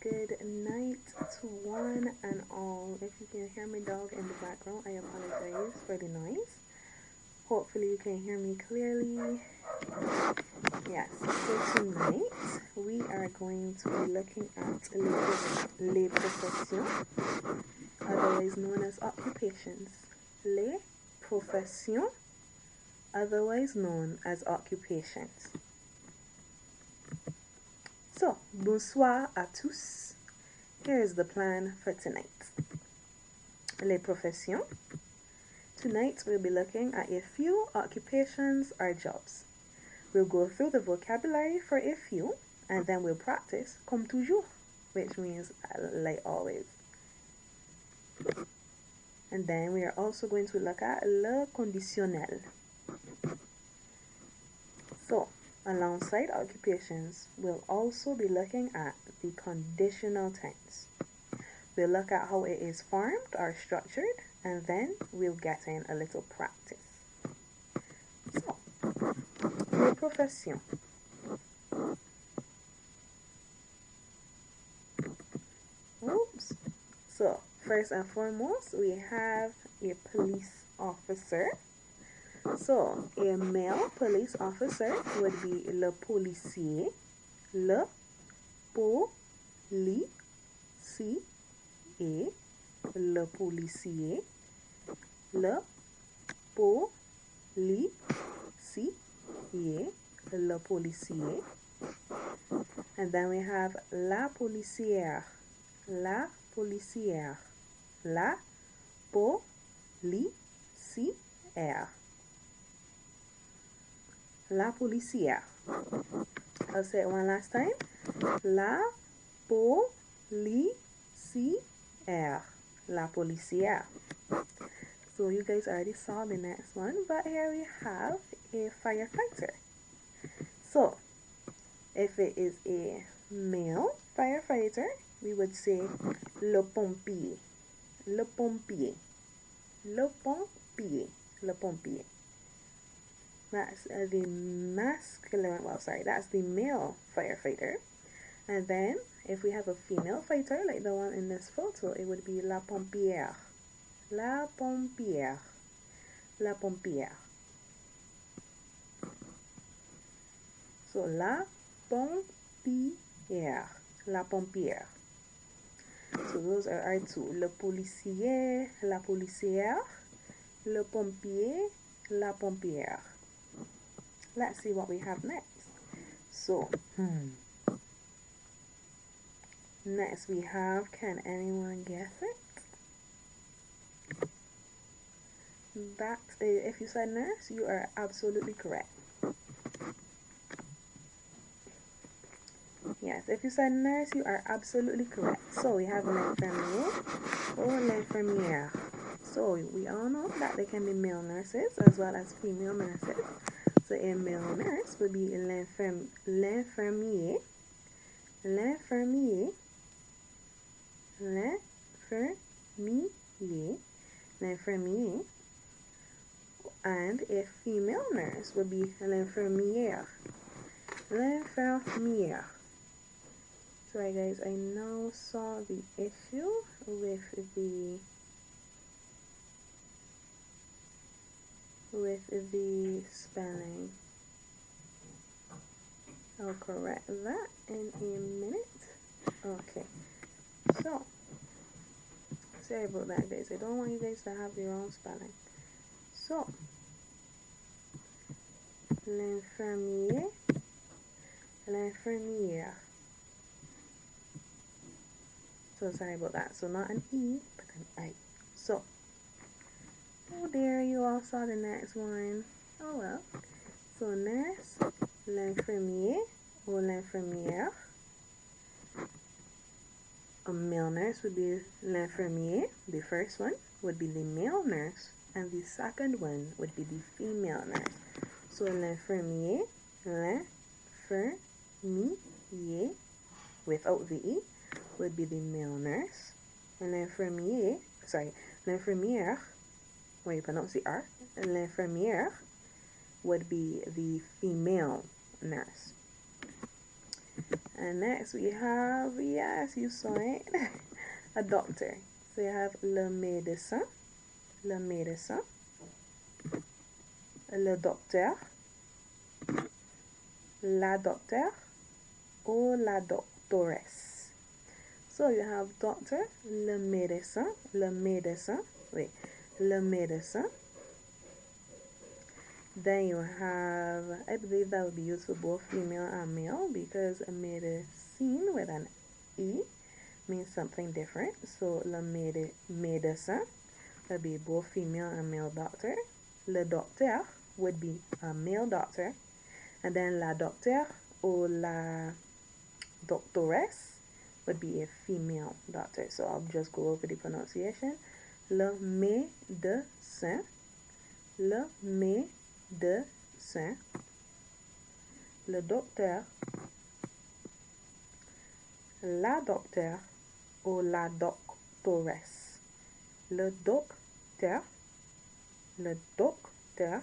Good night to one and all. If you can hear my dog in the background, I apologize for the noise. Hopefully you can hear me clearly. Yes, so tonight we are going to be looking at les professions, otherwise known as occupations. Les professions, otherwise known as occupations. So, bonsoir à tous. Here is the plan for tonight. Les professions. Tonight we'll be looking at a few occupations or jobs. We'll go through the vocabulary for a few and then we'll practice comme toujours, which means like always. And then we are also going to look at le conditionnel. So, alongside occupations, we'll also be looking at the conditional tense. We'll look at how it is formed or structured, and then we'll get in a little practice. So, les professions. Oops. So, first and foremost, we have a police officer. So, a male police officer would be le policier. Le policier. Le policier. Le policier. Le policier. And then we have la policière. La policière. La policière. La policière. I'll say it one last time. La policière. La policière. So you guys already saw the next one, but here we have a firefighter. So if it is a male firefighter, we would say le pompier. Le pompier. Le pompier. Le pompier. That's the masculine, that's the male firefighter. And then if we have a female fighter, like the one in this photo, it would be la pompière. La pompière. La pompière. So la pompière. La pompière. So those are our two. Le policier, la policière. Le pompier, la pompière. Let's see what we have next. So, next we have, can anyone guess it? That, if you said nurse, you are absolutely correct. Yes, if you said nurse, you are absolutely correct. So we have l'infirmier or l'infirmière. So we all know that there can be male nurses as well as female nurses. So a male nurse would be l'infirmier. L'infirmier. L'infirmier. L'infirmier. And a female nurse would be l'infirmière. L'infirmière. Sorry guys, I now saw the issue with the spelling. I'll correct that in a minute. Okay, so sorry about that guys, I don't want you guys to have the wrong spelling. So l'infirmier, l'infirmière. So sorry about that. So not an E, but an I. So, oh there, you all saw the next one. Oh well. So nurse, l'infirmier or l'infirmière. A male nurse would be l'infirmier. The first one would be the male nurse, and the second one would be the female nurse. So l'infirmier, l'infirmier, without the E, would be the male nurse, and l'infirmière, where you pronounce the R, l'infirmière would be the female nurse. And next we have, yes, you saw it, a doctor. So you have le médecin, le médecin, le docteur, la docteur, ou la doctoresse. So you have doctor, le médecin, wait, le médecin. Then you have, I believe that would be used for both female and male because a medicine with an E means something different. So le médecin would be both female and male doctor. Le docteur would be a male doctor. And then la docteur or la doctoresse would be a female doctor. So I'll just go over the pronunciation. Le médecin, le médecin, le docteur, la docteur ou la doctoresse. Le docteur, la docteur,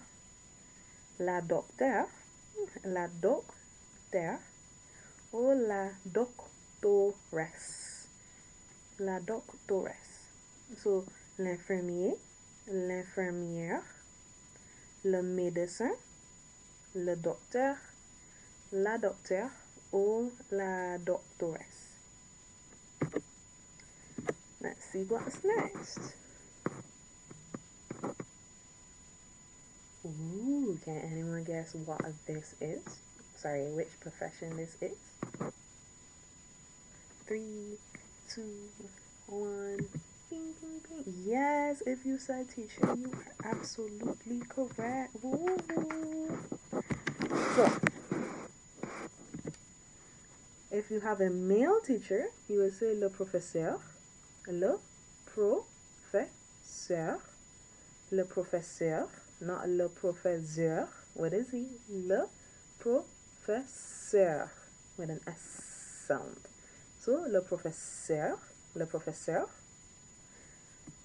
la docteur ou la doctoresse. La doctoresse. So l'infirmier, l'infirmière, le médecin, le docteur, la docteur ou la doctoresse. Let's see what's next. Ooh, can anyone guess what this is? Sorry, which profession this is? 3, 2, 1. Bing, bing, bing. Yes, if you said teacher, you are absolutely correct. Ooh. So, if you have a male teacher, you will say le professeur, le professeur, le professeur, not le professeur. What is he? Le professeur with an S sound. So, le professeur,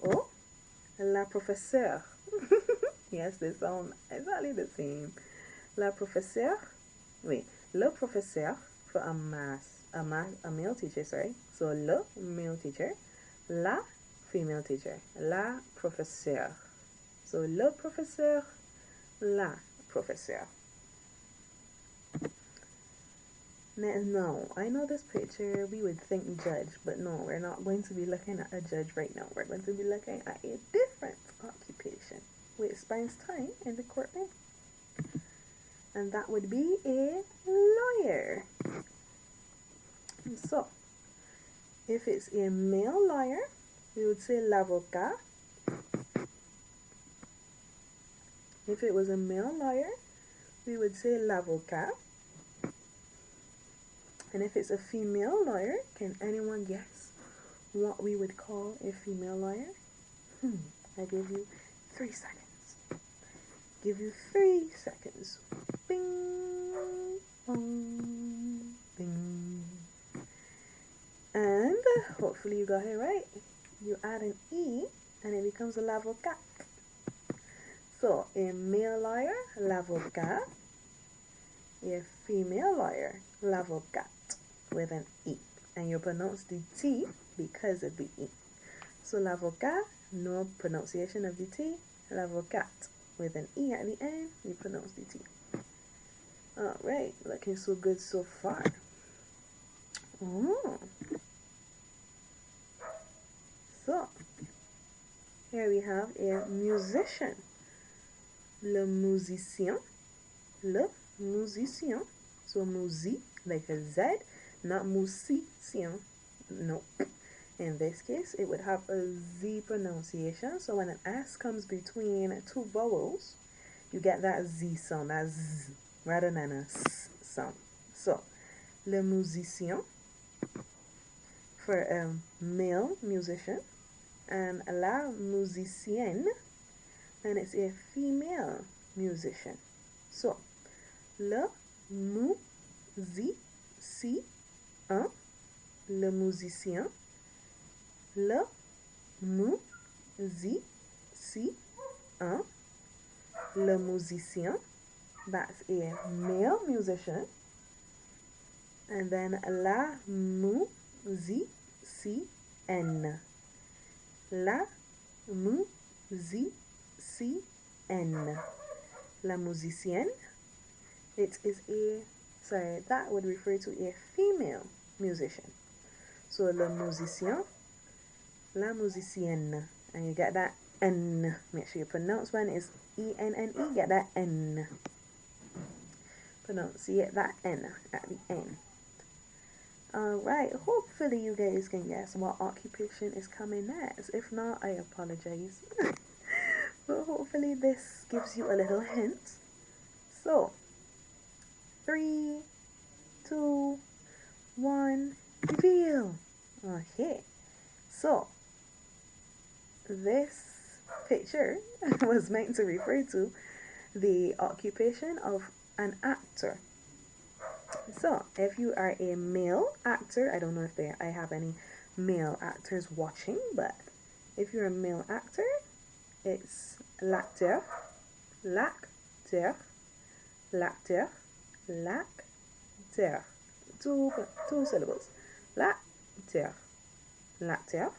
or la professeure. Yes, they sound exactly the same. La professeure, wait, le professeur for a male teacher, sorry. So, le male teacher, la female teacher, la professeure. So, le professeur, la professeure. Now, I know this picture, we would think judge, but no, we're not going to be looking at a judge right now. We're going to be looking at a different occupation which spends time in the courtroom. And that would be a lawyer. So, if it's a male lawyer, we would say l'avocat. If it was a male lawyer, we would say l'avocat. And if it's a female lawyer, can anyone guess what we would call a female lawyer? I give you 3 seconds. Give you 3 seconds. Bing, bong, bing. And hopefully you got it right. You add an E and it becomes a l'avocat. So a male lawyer, l'avocat. A female lawyer, l'avocat, with an E. And you pronounce the T because of the E. So l'avocat, no pronunciation of the T. L'avocat, with an E at the end, you pronounce the T. Alright, looking so good so far. Oh. So, here we have a musician. Le musicien. Le musicien. So musi, like a Z, not musicien. No. In this case, it would have a Z pronunciation. So when an S comes between 2 vowels, you get that Z sound, that Z, rather than a S sound. So, le musicien for a male musician, and la musicienne, and it's a female musician. So, le musicien, le musicien, le musicien, le musicien, that's a male musician, and then la musicienne. La musicienne. La musicienne. It is that would refer to a female musician. So le musicien, la musicienne. And you get that N. Make sure you pronounce when it's E-N-N-E, get that N. Pronunciate that N at the end. Alright, hopefully you guys can guess what occupation is coming next. If not, I apologize. But hopefully this gives you a little hint. So, 3, 2, 1, reveal. Okay, so this picture was meant to refer to the occupation of an actor. So, if you are a male actor, I don't know if I have any male actors watching, but if you're a male actor, it's l'acteur, l'acteur, l'acteur, l'acteur. Two syllables. L'acteur, l'acteur.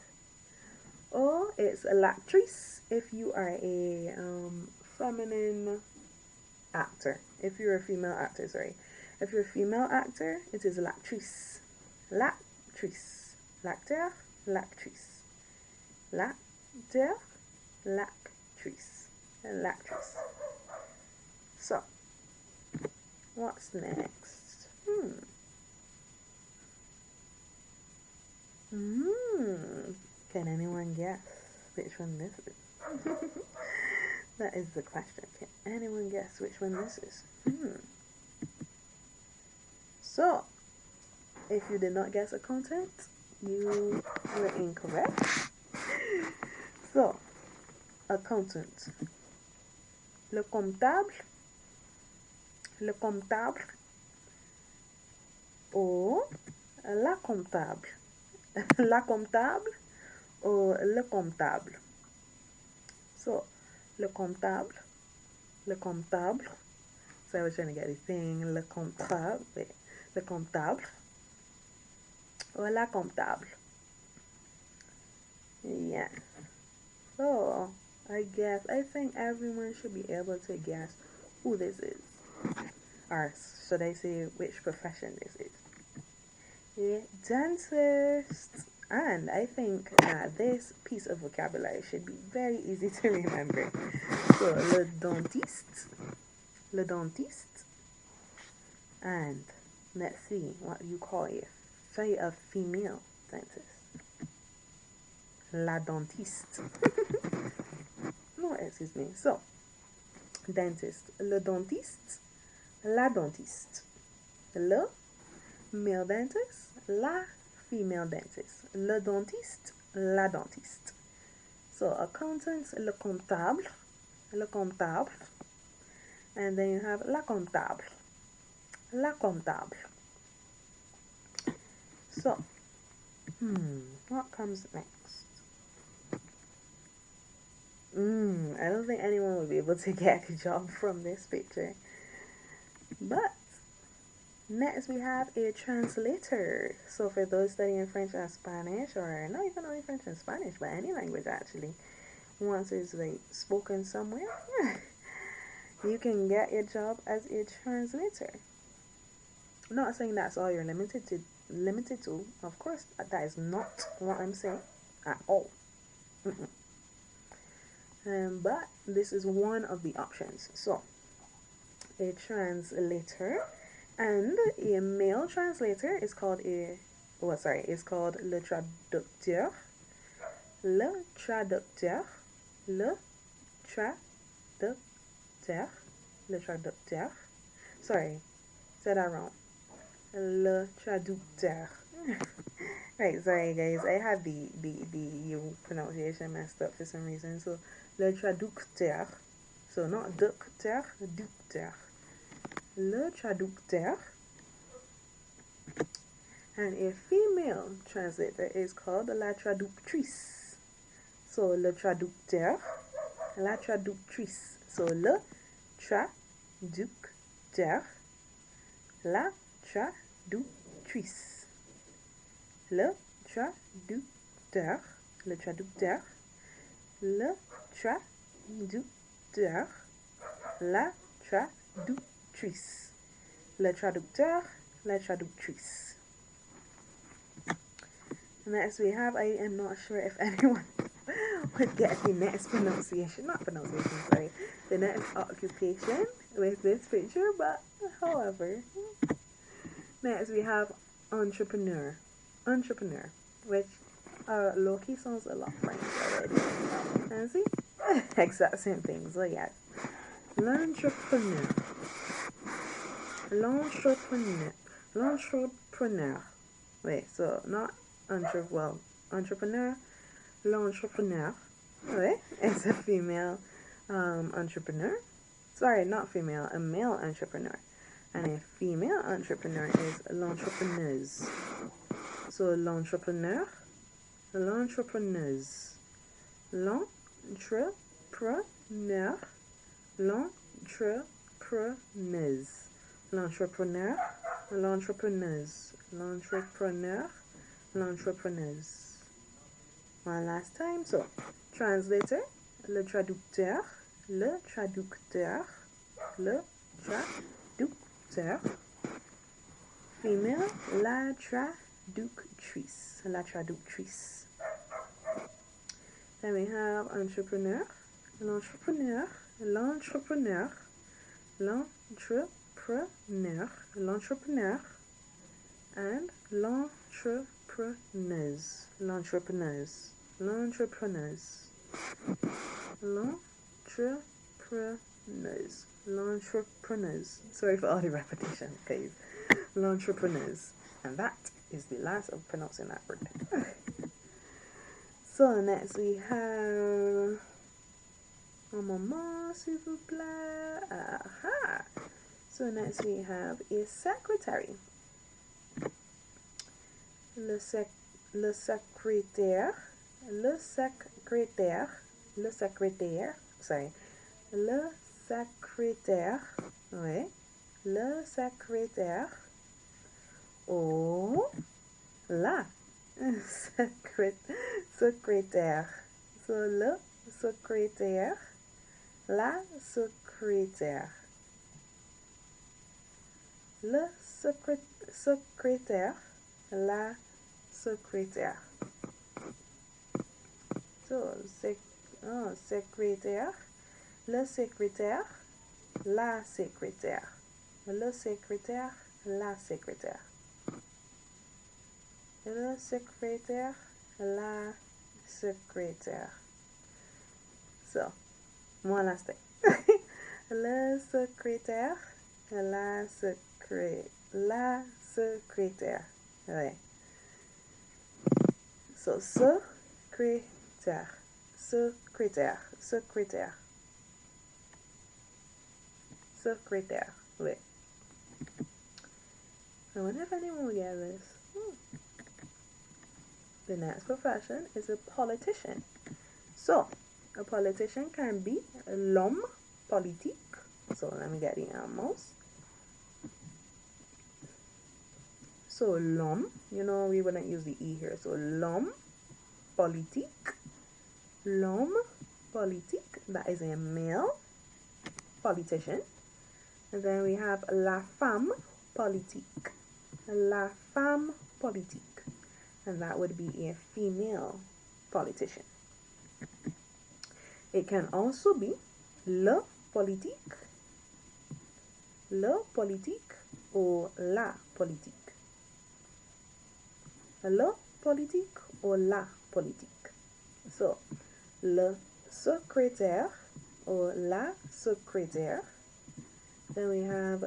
Or it's l'actrice if you are a feminine actor. If you're a female actor, sorry. If you're a female actor, it is l'actrice. L'actrice. L'acteur, l'actrice. L'acteur, l'actrice. And l'actrice. So, what's next? Can anyone guess which one this is? That is the question. Can anyone guess which one this is? So, if you did not guess accountant, you were incorrect. So, accountant. Le comptable, ou la comptable. La comptable ou le comptable. So, le comptable. So I was trying to get the thing. Le comptable. Or la comptable. Yeah. So, I think everyone should be able to guess who this is. Or should I say which profession this is? Yeah, dentist. And I think that this piece of vocabulary should be very easy to remember. So, le dentiste. And let's see what you call it. Say a female dentist. La dentiste. No, excuse me. So, dentist. Le dentiste. La dentiste. Le male dentist. La female dentist. Le dentiste. La dentiste. So, accountant. Le comptable. And then you have la comptable. So, what comes next? I don't think anyone will be able to get a job from this picture. But next we have a translator. So for those studying French and Spanish, or not even only French and Spanish, but any language actually, once it's like spoken somewhere, you can get a job as a translator. I'm not saying that's all you're limited to. Of course, that is not what I'm saying at all. But this is one of the options. So, a translator and a male translator is called is called le traducteur. Le traducteur. Sorry, said that wrong. Le traducteur. Right, sorry guys, I had the pronunciation messed up for some reason. So, le traducteur. So, not docteur, ducteur. Le traducteur. And a female translator is called la traductrice. So, le traducteur, la traductrice. So, le traducteur, la traductrice. traductrice. Le traducteur, le traducteur, le traducteur, la traductrice. Le traducteur, la traductrice. Next we have, I am not sure if anyone would get the next pronunciation, not pronunciation, sorry, the next occupation with this picture, but however. Next we have entrepreneur, entrepreneur, which low-key sounds a lot French already. And see? Exact same thing, so yes. L'entrepreneur, l'entrepreneur, l'entrepreneur. Wait, so not entrepreneur, l'entrepreneur, right? It's a female entrepreneur. Sorry, not female, a male entrepreneur. And a female entrepreneur is l'entrepreneuse. So l'entrepreneur, l'entrepreneuse, l'entrepreneur, l'entrepreneuse, l'entrepreneur, l'entrepreneuse, l'entrepreneur, l'entrepreneuse. One last time. So, translator, le traducteur, le traducteur, le traducteur. Female, la traductrice, la traductrice. Then we have entrepreneur, l'entrepreneur, l'entrepreneur, l'entrepreneur, l'entrepreneur, and l'entrepreneuse, l'entrepreneuse, l'entrepreneuse, l'entrepreneuse, l'entrepreneuse. Sorry for all the repetition, guys. L'entrepreneuse. And that is the last of pronouncing that word. So next we have maman, s'il vous plaît. Aha. So next we have a secretary. Le secrétaire, le secrétaire, le secrétaire, sorry, le secrétaire, oui, le secrétaire, ou la secrétaire, so le secrétaire, la secrétaire, le secrétaire, la secrétaire. So, secrétaire, le secrétaire, la secrétaire, le secrétaire, la secrétaire, le secrétaire, la secrétaire. So, one last thing. Le secrétaire, la secrétaire. Ouais. So, secrétaire, secrétaire, secrétaire, secrétaire. Wait. I wonder if anyone will get this. The next profession is a politician. So, a politician can be l'homme politique. So, let me get the animals. So, l'homme, you know, we wouldn't use the E here. So, l'homme politique. L'homme politique, that is a male politician. And then we have la femme politique. La femme politique. And that would be a female politician. It can also be le politique, or la politique. Le politique or la politique. So, le secrétaire or la secrétaire. Then we have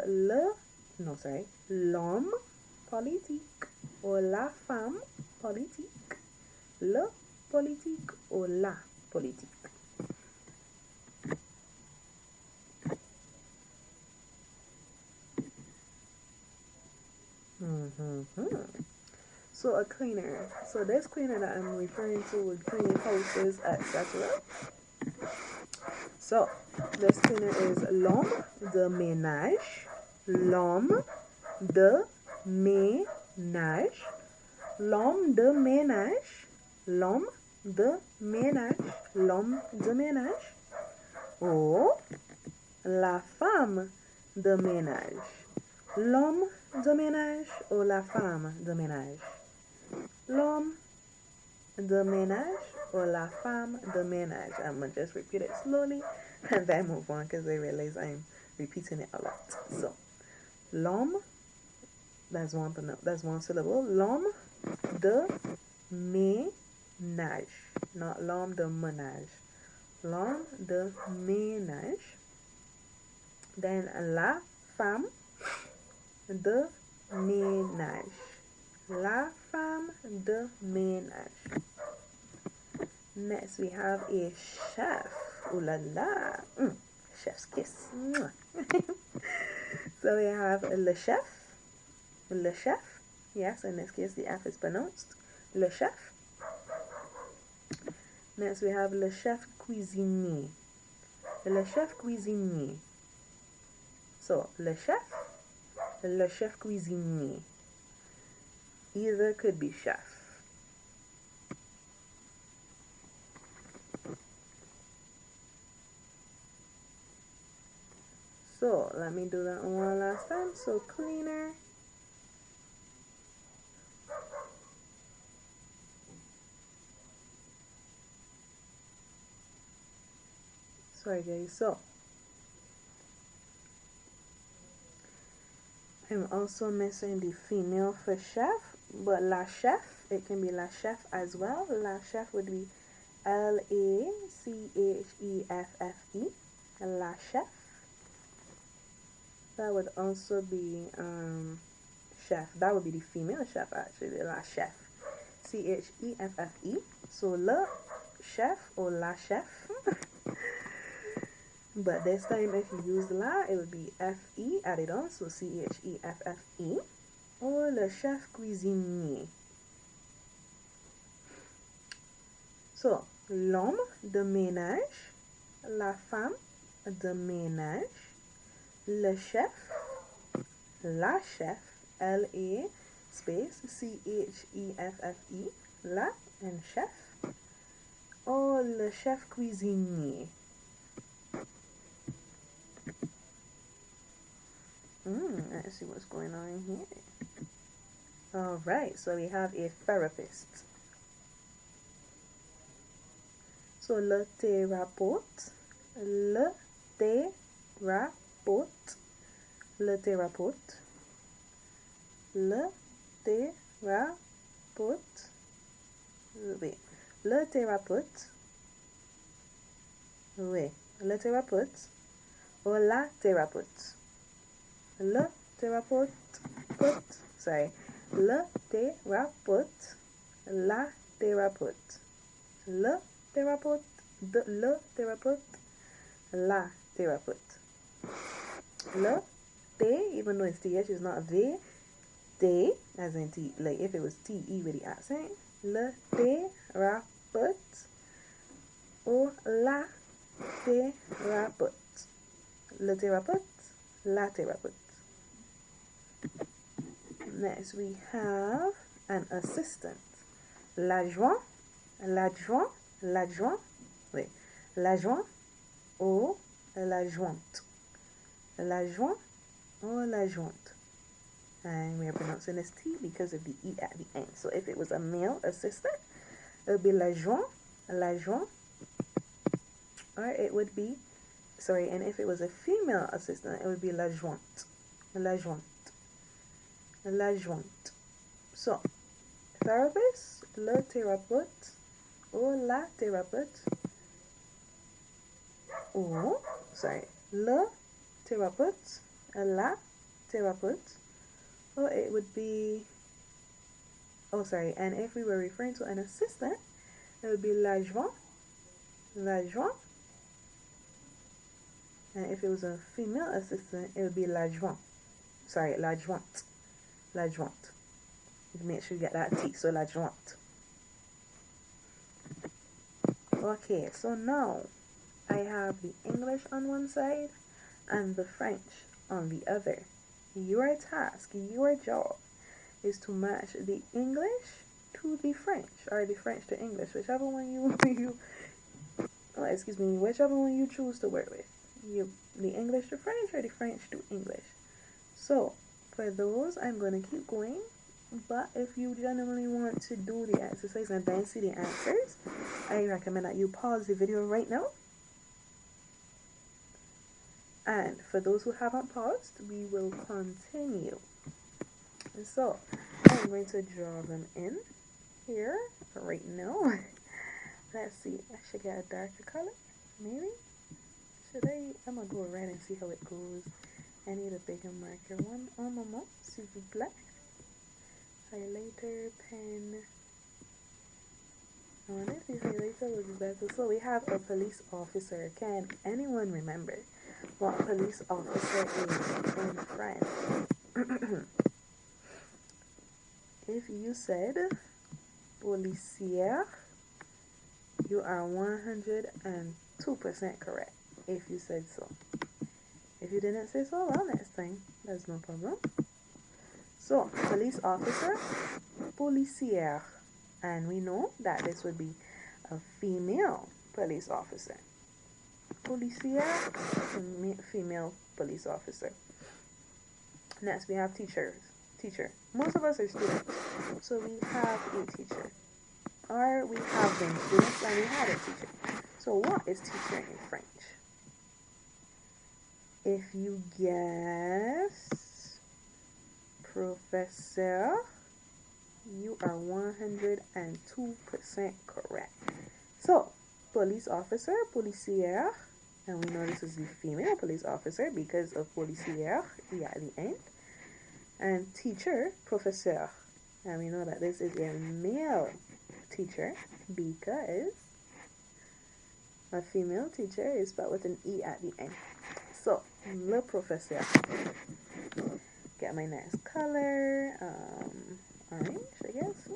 l'homme politique or la femme politique. Le politique or la politique. So a cleaner. So this cleaner that I'm referring to would clean houses, etc. So this cleaner is l'homme de ménage. L'homme de ménage. nage, l'homme de ménage, l'homme de ménage, l'homme de ménage, ou la femme de ménage, l'homme de ménage ou la femme de ménage, l'homme de ménage or la femme de ménage. I'm going to just repeat it slowly and then move on because I realize I'm repeating it a lot. So, l'homme, that's one syllable. L'homme de ménage, not l'homme de ménage. L'homme de ménage. Then la femme de ménage. La femme de ménage. Next, we have a chef. Ooh la la. Chef's kiss. So we have le chef. Le chef. Yes, in this case, the F is pronounced. Le chef. Next, we have le chef cuisinier. Le chef cuisinier. So, le chef cuisinier. Either could be chef. So, let me do that one last time. So, cleaner. Sorry, guys. So, I'm also missing the female for chef, but la chef, it can be la chef as well. La chef would be L-A-C-H-E-F-F-E. La chef. That would also be chef. That would be the female chef actually. La chef. C-H-E-F-F-E. So le chef or la chef. But this time if you use la, it would be F-E added on. So C-H-E-F-F-E. Or le chef cuisinier. So, l'homme de ménage, la femme de ménage, le chef, la chef, L-A space C-H-E-F-F-E, la and chef, or le chef cuisinier. Let's see what's going on here. Alright, so we have a therapist. So, le thérapeute, le thérapeute, le thérapeute, le thérapeute, oui, le thérapeute, oui, le thérapeute, ou la thérapeute, le thérapeute, sorry, le thérapeute, la thérapeute, le thérapeute, le thérapeute, la thérapeute. Le, T, even though it's TH, is not V, T, as in T, like if it was TE with the accent, le thérapeute, or la thérapeute. Le thérapeute, la thérapeute. Next, we have an assistant. L'adjoint, l'adjoint, l'adjoint, oui, l'adjoint ou l'adjointe. L'adjoint or l'adjointe. And we are pronouncing this T because of the E at the end. So if it was a male assistant, it would be l'adjoint, l'adjoint, or it would be, sorry, and if it was a female assistant, it would be l'adjointe, l'adjointe, l'adjointe. So, therapist, le thérapeute, or la thérapeute, or, sorry, le thérapeute, la thérapeute, or it would be, oh sorry, and if we were referring to an assistant, it would be l'adjoint, l'adjoint, and if it was a female assistant, it would be l'adjoint, sorry, l'adjointe, l'adjointe. Make sure you get that T, so l'adjointe. Okay, so now I have the English on one side and the French on the other. Your task, your job is to match the English to the French, or the French to English, whichever one whichever one you choose to work with. The English to French or the French to English. So for those, I'm going to keep going. But if you genuinely want to do the exercise and then see the answers, I recommend that you pause the video right now. And for those who haven't paused, we will continue. And so I'm going to draw them in here right now. Let's see. I should get a darker color. Maybe? I'm going to go red and see how it goes. I need a bigger marker. One moment, s'il vous plaît. Highlighter, pen. I wonder if this highlighter will be better. So we have a police officer. Can anyone remember what police officer is in French? If you said policière, you are 102% correct. If you said so. If you didn't say so, well, next time, there's no problem. So, police officer, policière. And we know that this would be a female police officer. Policière, female police officer. Next, we have teacher. Most of us are students, so we have a teacher. Or we have been students and we had a teacher. So what is teacher in French? If you guess professeur, you are 102% correct. So, police officer, policière, and we know this is the female police officer because of policière at the end. And teacher, professeur, and we know that this is a male teacher because a female teacher is spelled with an E at the end. So, le professeur. Get my next color, orange, I guess.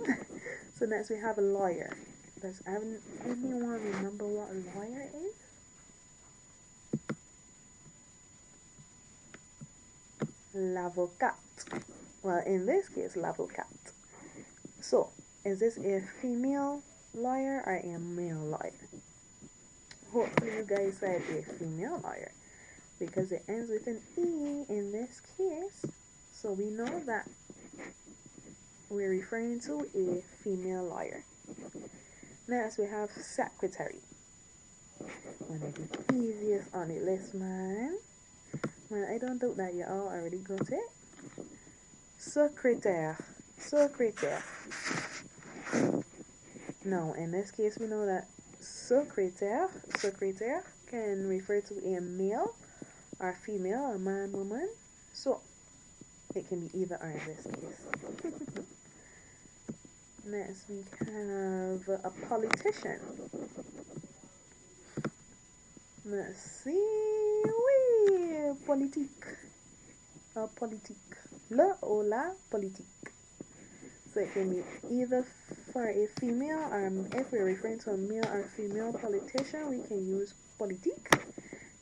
So next we have a lawyer. Does anyone remember what a lawyer is? L'avocat. Well, in this case, l'avocat. So, is this a female lawyer or a male lawyer? Hopefully you guys said a female lawyer because it ends with an E in this case. So we know that we're referring to a female lawyer. Next we have secretary. One of the easiest on the list, man. Well, I don't doubt that you all already got it. Secrétaire. Now, in this case, we know that secrétaire can refer to a male or female, a man, woman. So, it can be either or in this case. Next, we have a politician. Let's see. Oui, politique. A politique. Le ou la politique. So it can be either for a female, or if we're referring to a male or female politician, we can use politique.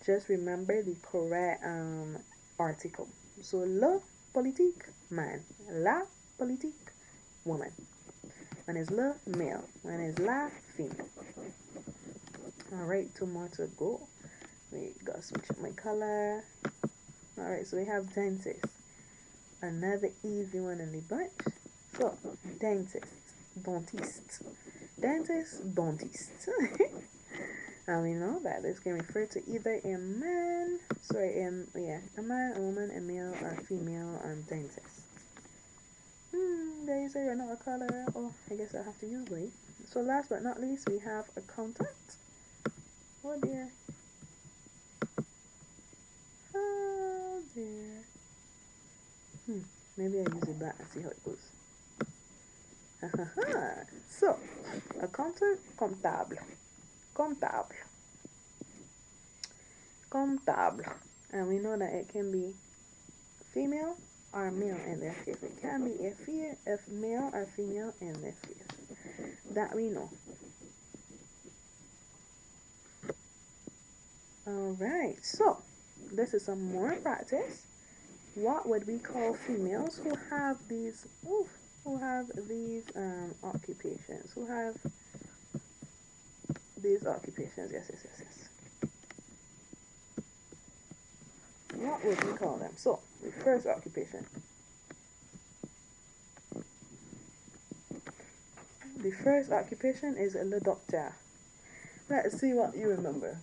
Just remember the correct article. So le politique, man. La politique, woman. One is le, male. One is la, female. Alright, 2 more to go. We gotta switch up my color. Alright, so we have dentist. Another easy one in the bunch. So, dentist. Dentist. And we know that this can refer to either a man, a man, a woman, a male, or female dentist. There is another color. Oh, I guess I have to use white. So last but not least, we have accountant. Oh dear. Oh dear. Maybe I use it back and see how it goes. So, accountant, comptable. And we know that it can be female or male in this case. It can be a male or female in this case. That we know. Alright, so this is some more practice. what would we call females who have these occupations? Who have these occupations? Yes, yes, yes, yes. What would we call them? So, the first occupation. The first occupation is le docteur. Let's see what you remember.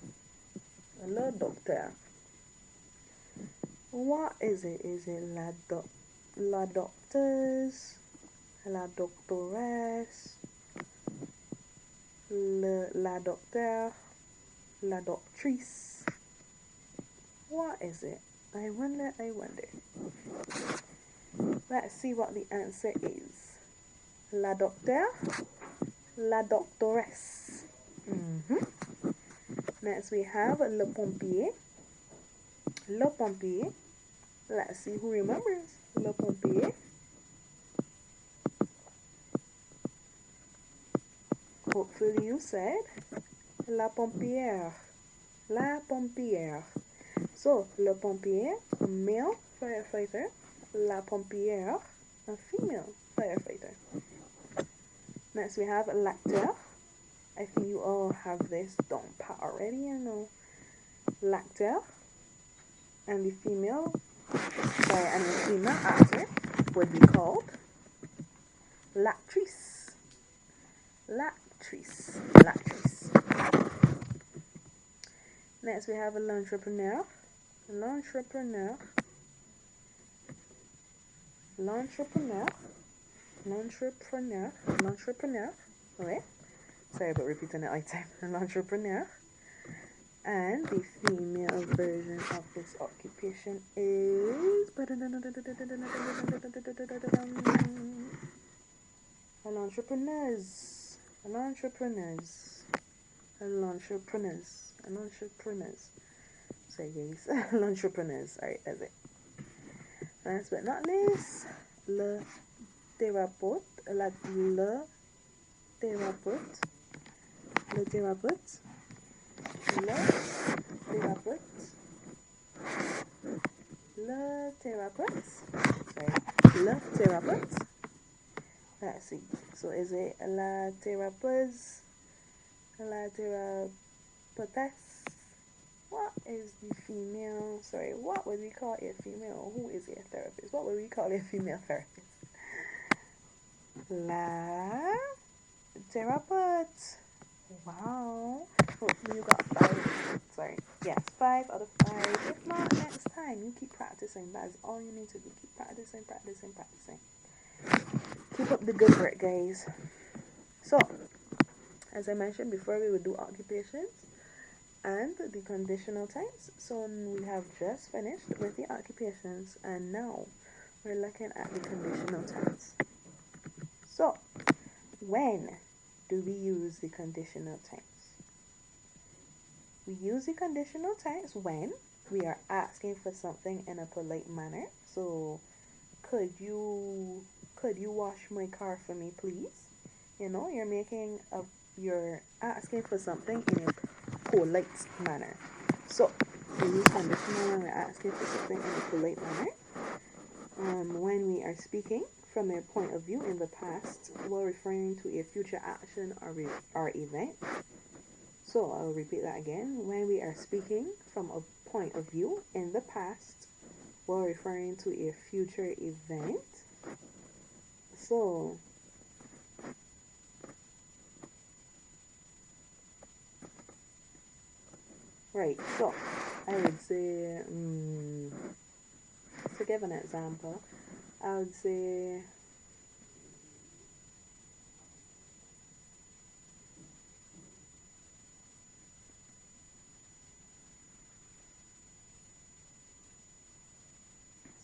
Le docteur. What is it? Is it la docteuse, la doctoresse, la docteur, la doctrice? What is it? I wonder. Let's see what the answer is. La docteur, la doctoresse. Next we have le pompier. Le pompier. Let's see who remembers. Le pompier. Hopefully you said la pompière. La pompière. So, le pompier, a male firefighter. La pompière, a female firefighter. Next we have l'acteur. I think you all have this down pat already, you know. L'acteur. And the female actor would be called l'actrice. L'actrice. L'actrice. Next we have l'entrepreneur. L'entrepreneur. L'entrepreneur. L'entrepreneur. L'entrepreneur. Okay. Sorry about repeating it like time. L'entrepreneur. And the female version of this occupation is l'entrepreneurs. L'entrepreneurs. L'entrepreneurs. L'entrepreneurs. Sorry guys. L'entrepreneurs. Alright, that's it. Last but not least, le thérapeute. Le thérapeute. Le thérapeute. Le thérapeute. Le thérapeute. Sorry. Le thérapeute. Let's see. So is it la thérapeuse? La thérapeutesse? What is the female? Sorry, what would we call a female? Who is a therapist? What would we call a female therapist? La thérapeute. Wow. Hopefully you got 5. Sorry. Yes, 5 out of 5. If not, next time you keep practicing. That is all you need to do. Keep practicing, practicing, practicing. Keep up the good work, guys. So, as I mentioned before, we would do occupations and the conditional tense. So we have just finished with the occupations, and now we're looking at the conditional tense. So, when do we use the conditional tense? We use the conditional tense when we are asking for something in a polite manner. So, could you wash my car for me, please? You know, you're asking for something in a polite manner. So, we use conditional when we're asking for something in a polite manner. When we are speaking from a point of view in the past while referring to a future action or event. So I'll repeat that again. When we are speaking from a point of view in the past while referring to a future event. So right, so I would say to give an example, I would say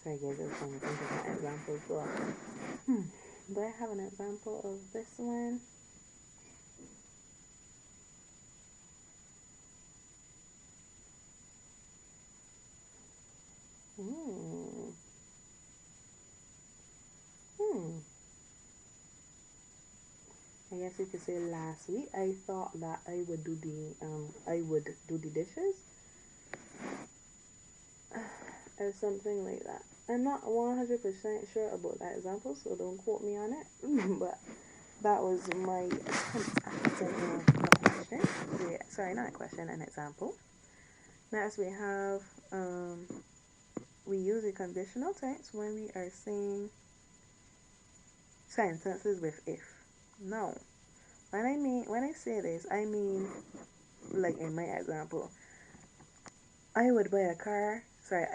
sorry guys, I was trying to think of an example as well. Do I have an example of this one? I guess you could say last week I thought that I would do the dishes. or something like that. I'm not 100% sure about that example, so don't quote me on it. But that was my attempt at a question. Yeah, sorry, not a question, an example. Next, we have we use the conditional tense when we are saying sentences with if. No, when I say this, I mean like in my example, I would buy a car. Sorry,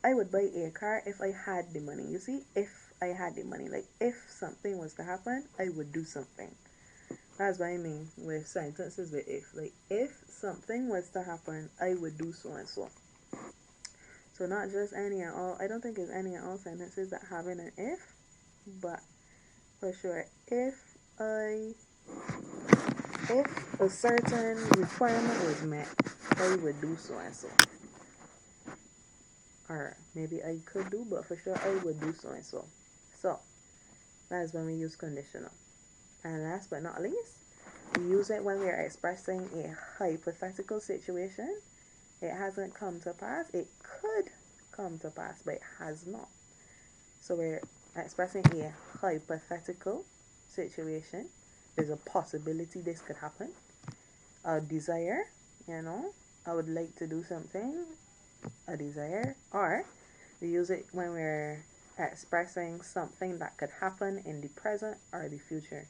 I would buy a car if I had the money. You see, if I had the money, like if something was to happen, I would do something. That's what I mean with sentences with if. Like if something was to happen, I would do so and so. So not just any and all. I don't think it's any and all sentences that have an if, but for sure, I if a certain requirement was met, I would do so and so. Or maybe I could do, but for sure I would do so and so. So that's when we use conditional. And last but not least, we use it when we are expressing a hypothetical situation. It hasn't come to pass. It could come to pass, but it has not. So we're expressing a hypothetical situation. There's a possibility this could happen. A desire, I would like to do something, a desire. Or we use it when we're expressing something that could happen in the present or the future.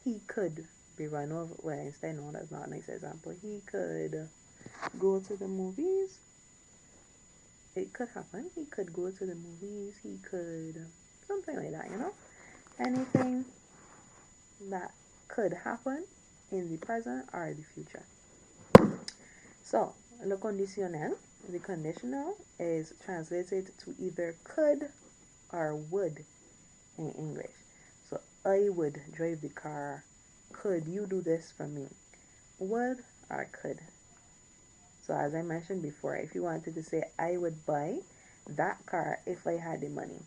He could be run over. Well, instead, no, that's not a nice example. He could go to the movies. It could happen. He could go to the movies. He could, something like that, Anything that could happen in the present or the future. So, le conditionnel, the conditional, is translated to either could or would in English. So, I would drive the car. Could you do this for me? Would or could. So, as I mentioned before, if you wanted to say, I would buy that car if I had the money.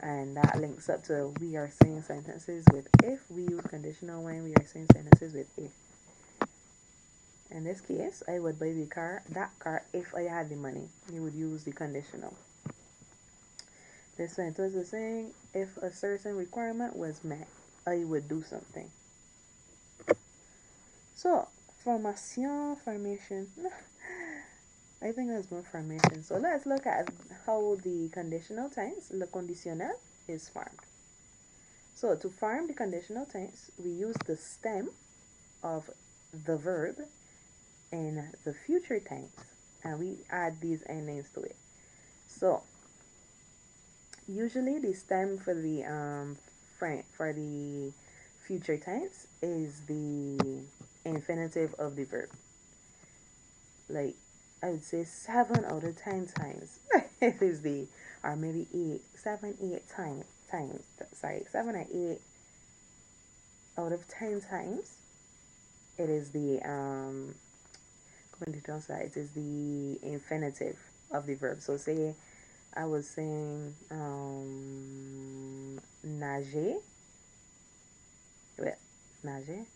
And that links up to we are saying sentences with if. We use conditional when we are saying sentences with if. In this case, I would buy that car if I had the money. You would use the conditional. This sentence is saying if a certain requirement was met, I would do something. So, formation. I think that's more formation. So let's look at how the conditional tense, le conditionnel, is formed. So to form the conditional tense, we use the stem of the verb in the future tense, and we add these endings to it. So usually the stem for the future tense is the infinitive of the verb. Like I would say 7 out of 10 times it is or maybe 7 or 8 out of 10 times it is the it is the infinitive of the verb. So say I was saying nager. Nager.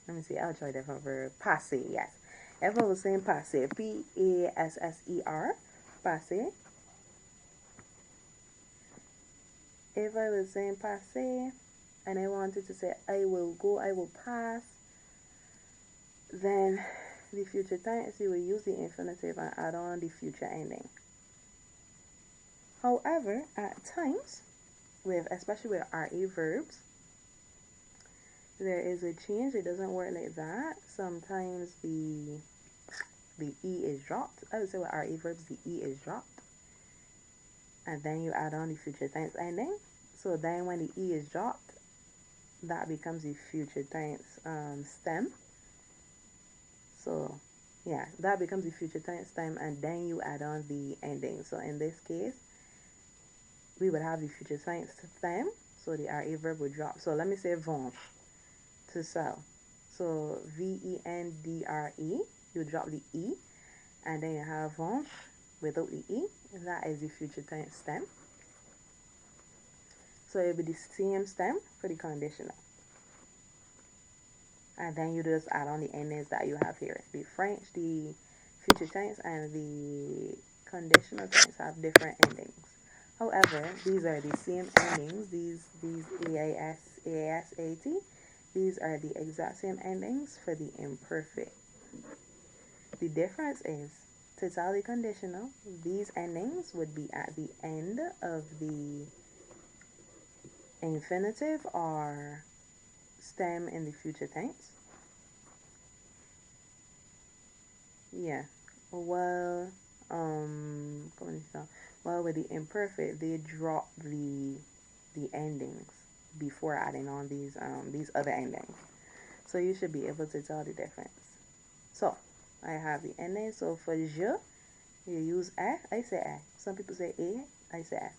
Let me see, I'll try a different verb. Passer, yes. If I was saying passer, Passer, passer. If I was saying passer and I wanted to say I will go, I will pass, then the future tense, you will use the infinitive and add on the future ending. However, at times, especially with RA verbs, there is a change. It doesn't work like that. Sometimes the E is dropped. I would say with RA verbs, the E is dropped. And then you add on the future tense ending. So then when the E is dropped, that becomes the future tense stem. So yeah, that becomes the future tense stem, and then you add on the ending. So in this case, we would have the future tense stem. So the RA verb would drop. So let me say vendre, to sell. So VENDRE, you drop the E, and then you have vendre without the E. That is the future tense stem. So it will be the same stem for the conditional. And then you just add on the endings that you have here. The future tense and the conditional tense have different endings. However, these are the same endings. These AIS, ASAT, these are the exact same endings for the imperfect. The difference is totality conditional. These endings would be at the end of the infinitive or stem in the future tense. Yeah. Well, well, with the imperfect, they drop the endings before adding on these other endings. So you should be able to tell the difference. So I have the ending. So for je, you use a. I say a. Some people say a. I say a.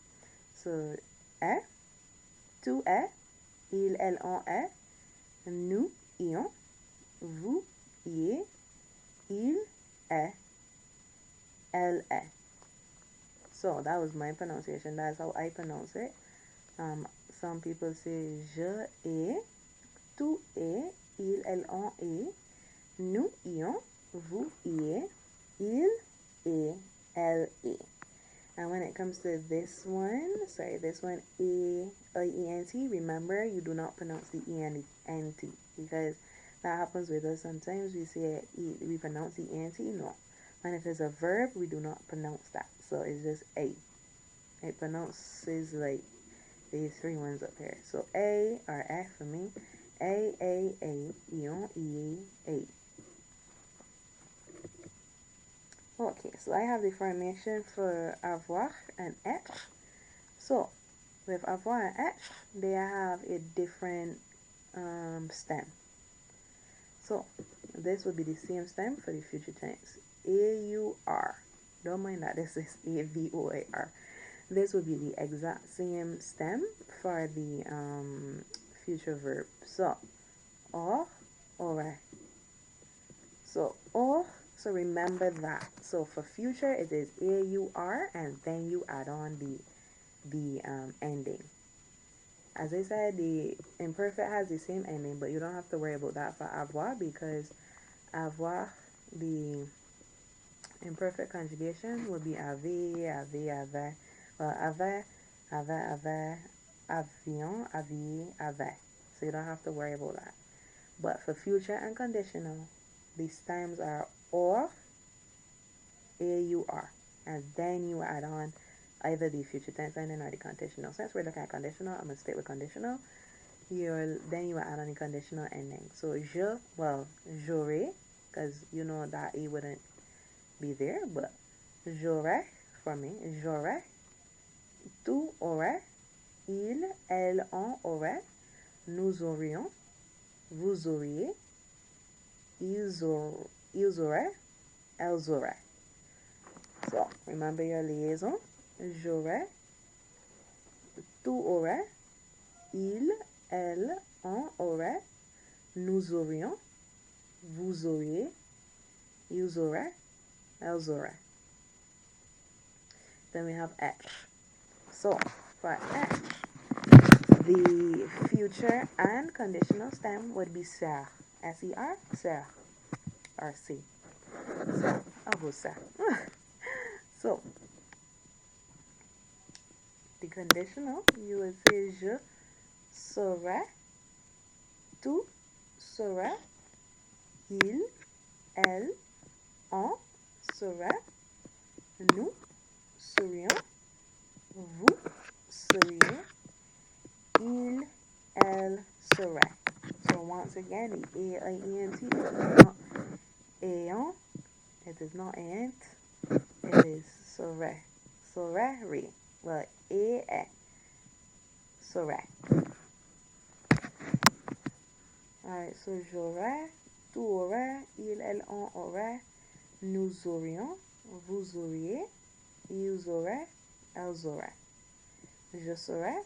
So a, tu es, il, elle, on est, nous, ions, vous, y, il est, elle est. So that was my pronunciation. That's how I pronounce it. Some people say je ai, tu es, il, elle, on est, nous ions, vous y, il est, elle est. And when it comes to this one, A-I-E-N-T, remember you do not pronounce the E-N-T because that happens with us sometimes. We pronounce the E-N-T, no. And if it's a verb, we do not pronounce that. So it's just A. It pronounces like these three ones up here. So A or F for me. A, Ion, E, A. Okay, so I have the formation for avoir and être. So with avoir and être, they have a different stem. So this would be the same stem for the future tense. A-U-R. Don't mind that this is A-V-O-A-R. This would be the exact same stem for the future verb. So, or, aurait. So, or, so remember that. So for future, it is A-U-R, and then you add on the ending. As I said, the imperfect has the same ending, but you don't have to worry about that for avoir because avoir, the imperfect conjugation would be avait, avait. Well, avait, avion, aviez, avait. So you don't have to worry about that. But for future and conditional, the stems are or, A-U-R. And then you add on either the future tense ending or the conditional. Since we're looking at conditional, I'm going to stick with conditional. Then you add on the conditional ending. So je, well, j'aurais, because you know that E wouldn't be there, but j'aurais, for me, j'aurais, tu aurais, il, elle, on aurait, nous aurions, vous auriez, ils auraient, elles auraient. So, remember your liaison. J'aurais, tu aurais, il, elle, on aurait, nous aurions, vous auriez, ils auraient, elles auraient. Then we have être. So, for être, the future and conditional stem would be ser. S-E-R, ser. Or C. So, I'll go ser. So, the conditional, you would say je serai, tu seras, il, elle, on serait, nous serions, vous seriez, il, elle serait. So once again, the A-I-E-N-T is not aon, it is not ant, it is serait. Serait, well, A-E, serait. Alright, so j'aurais, tu aurais, il, elle, on aurait, nous aurions, vous auriez, ils auraient, elles auraient. Je serais,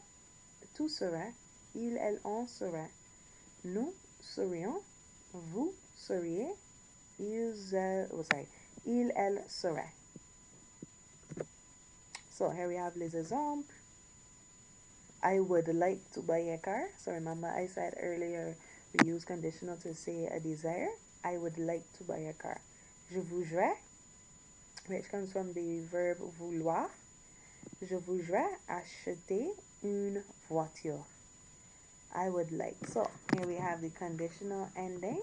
tu serais, il, elle, on serait, nous serions, vous seriez, il, elle serait. So here we have les exemples. I would like to buy a car. So remember I said earlier we use conditional to say a desire. I would like to buy a car. Je voudrais. which comes from the verb vouloir. Je voudrais acheter une voiture. I would like. So here we have the conditional ending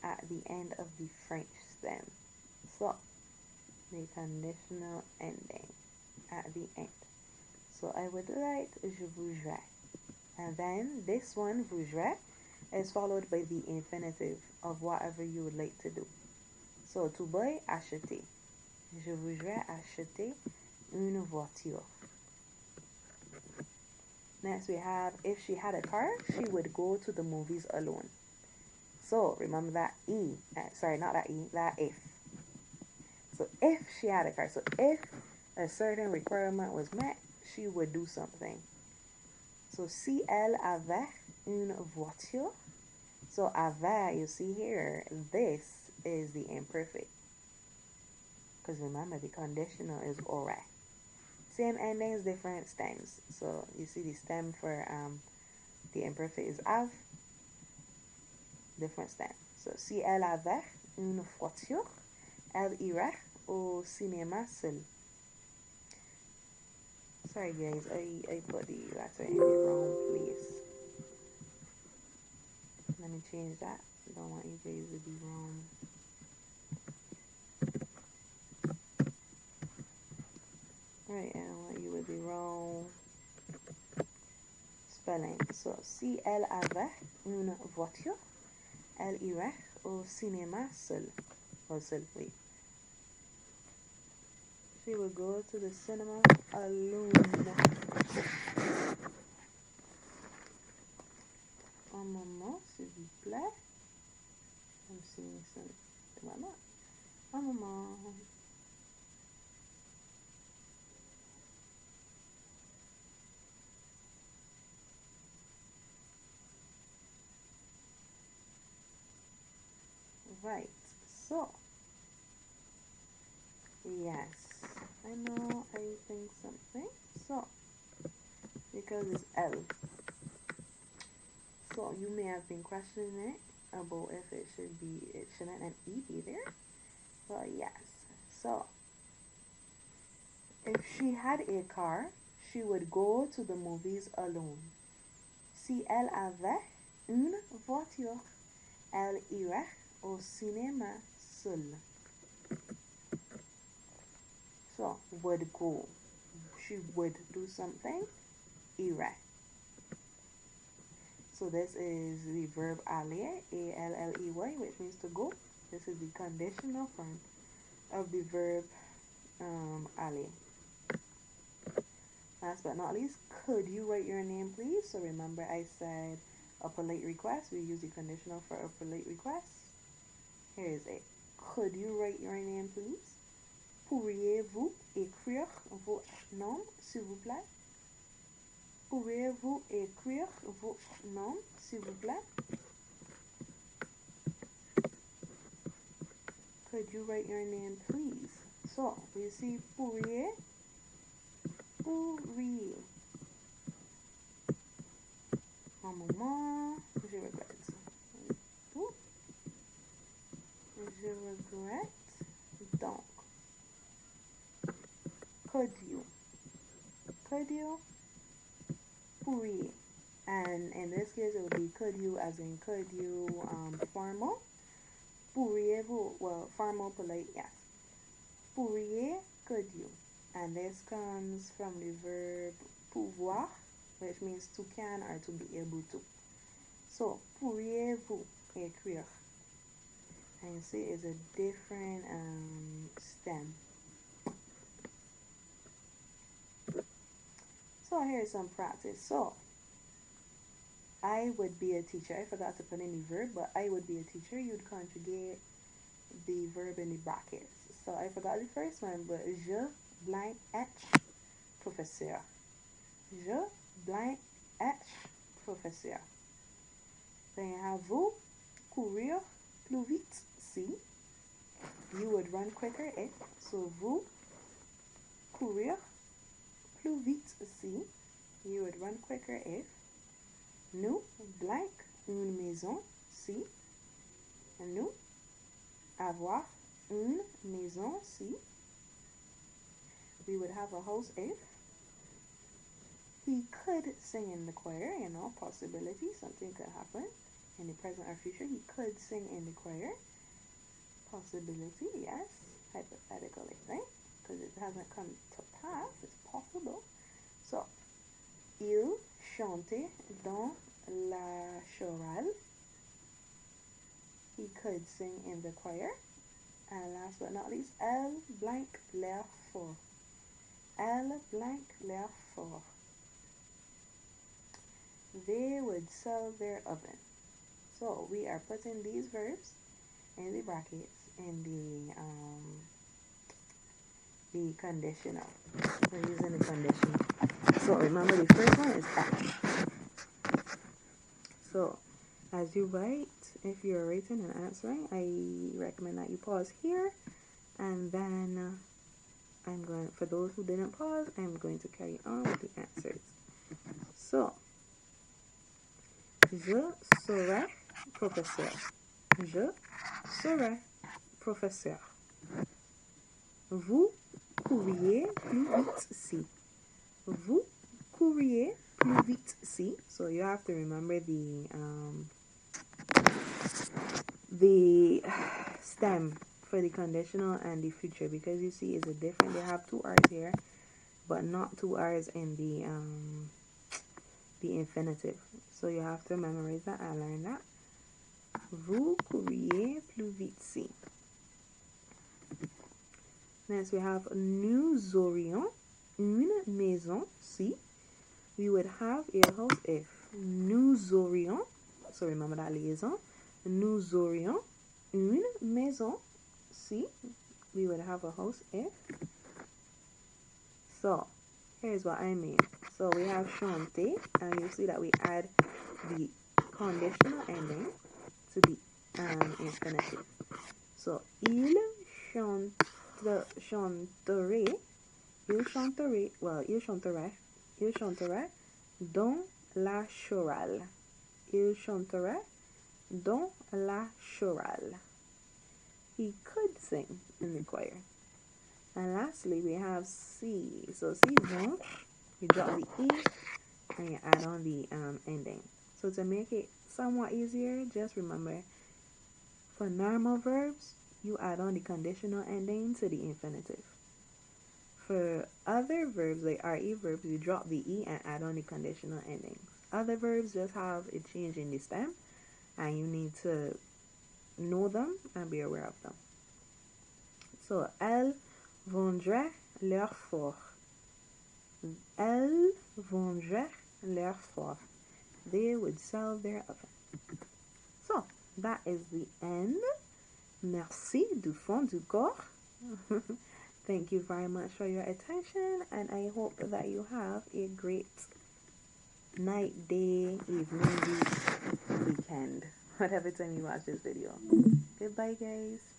at the end of the French stem. So the conditional ending at the end. So I would like, je voudrais. And then this one, voudrais, is followed by the infinitive of whatever you would like to do. So to buy, acheter. Je voudrais acheter une voiture. Next we have, if she had a car, she would go to the movies alone. So remember that E, sorry, not that E, that if. So if she had a car, so if a certain requirement was met, she would do something. So si elle avait une voiture. So avait, you see here, this is the imperfect. Because remember, the conditional is aurait. Same endings, different stems. So you see the stem for the imperfect is have, different stem. So si elle avait une voiture, elle irait au cinéma seule. Sorry guys, I put the letter in the wrong place. Let me change that. I don't want you guys to be wrong. Right, I don't want you to be wrong spelling. So, si elle avait une voiture, elle irait au cinéma seule. Or seule, wait. She would go to the cinema alone. Un moment, s'il vous plaît. I'm seeing something. Un moment. Right, so yes, I know I think something. So because it's L, so you may have been questioning it about if it shouldn't an E be there. But yes, so if she had a car, she would go to the movies alone. Si elle avait une voiture, elle irait au cinéma seule. So, would go. She would do something, irait. So this is the verb aller, A-L-L-E-Y, which means to go. This is the conditional form of the verb aller. Last but not least, could you write your name, please? So remember I said a polite request. We use the conditional for a polite request. Here is it. Could you write your name, please? Pourriez-vous écrire votre nom, s'il vous plaît? Pourriez-vous écrire votre nom, s'il vous plaît? Could you write your name, please? So, you see pourriez, pourriez. Un moment, je regrette. Je regrette. Donc, could you? Could you? Pourriez. And in this case, it would be could you, as in could you, formal. Pourriez-vous, well, formal, polite, yes. Pourriez, could you. And this comes from the verb pouvoir, which means to can or to be able to. So, pourriez-vous écrire? And you see it's a different stem. So here's some practice. So, I would be a teacher. I forgot to put in the verb, but I would be a teacher. You'd conjugate the verb in the brackets. So I forgot the first one, but je blank H professeur. Je blank H professeur. Then you have vous courir plus vite si. You would run quicker if. So vous courir plus vite si. You would run quicker if. Nous blank une maison si. And nous avoir une maison si. we would have a house if he could sing in the choir, you know, possibility, something could happen in the present or future. He could sing in the choir. Possibility, yes, hypothetically, right? Because it hasn't come to pass, it's possible. So, il chantait dans la chorale. He could sing in the choir. And last but not least, elle blank l'air fort. Elle blank l'air fort. They would sell their oven. So we are putting these verbs in the brackets in the conditional. We're using the conditional. So remember the first one is at. So as you write, if you're writing and answering, I recommend that you pause here, and then I'm going, for those who didn't pause, I'm going to carry on with the answers. So, je serai professeur. Je serai professeur. Vous courriez plus vite si. Vous courriez plus vite si. So you have to remember the stem for the conditional and the future, because you see it's a different. They have two R's here, but not two R's in the infinitive. So you have to memorize that and learn that. Vous courriez plus vite si. Next we have nous aurions une maison si. We would have a house if. Nous aurions, so remember that liaison. Nous aurions une maison si. We would have a house if. So here's what I mean. So we have chanter, and you see that we add the conditional ending to the infinitive. So il chanterait, il chanterait dans la chorale. Il chanterait dans la chorale. He could sing in the choir. And lastly, we have C. So C, vont, you drop the E, and you add on the ending. So to make it somewhat easier, just remember, for normal verbs, you add on the conditional ending to the infinitive. For other verbs, like RE verbs, you drop the E and add on the conditional endings. Other verbs just have a change in the stem, and you need to know them and be aware of them. So, elles vendraient leur fort. Elles vendraient leur fort. They would sell their oven. So, that is the end. Merci du fond du corps. Thank you very much for your attention, and I hope that you have a great night, day, evening, week, weekend, whatever time you watch this video. Goodbye, guys.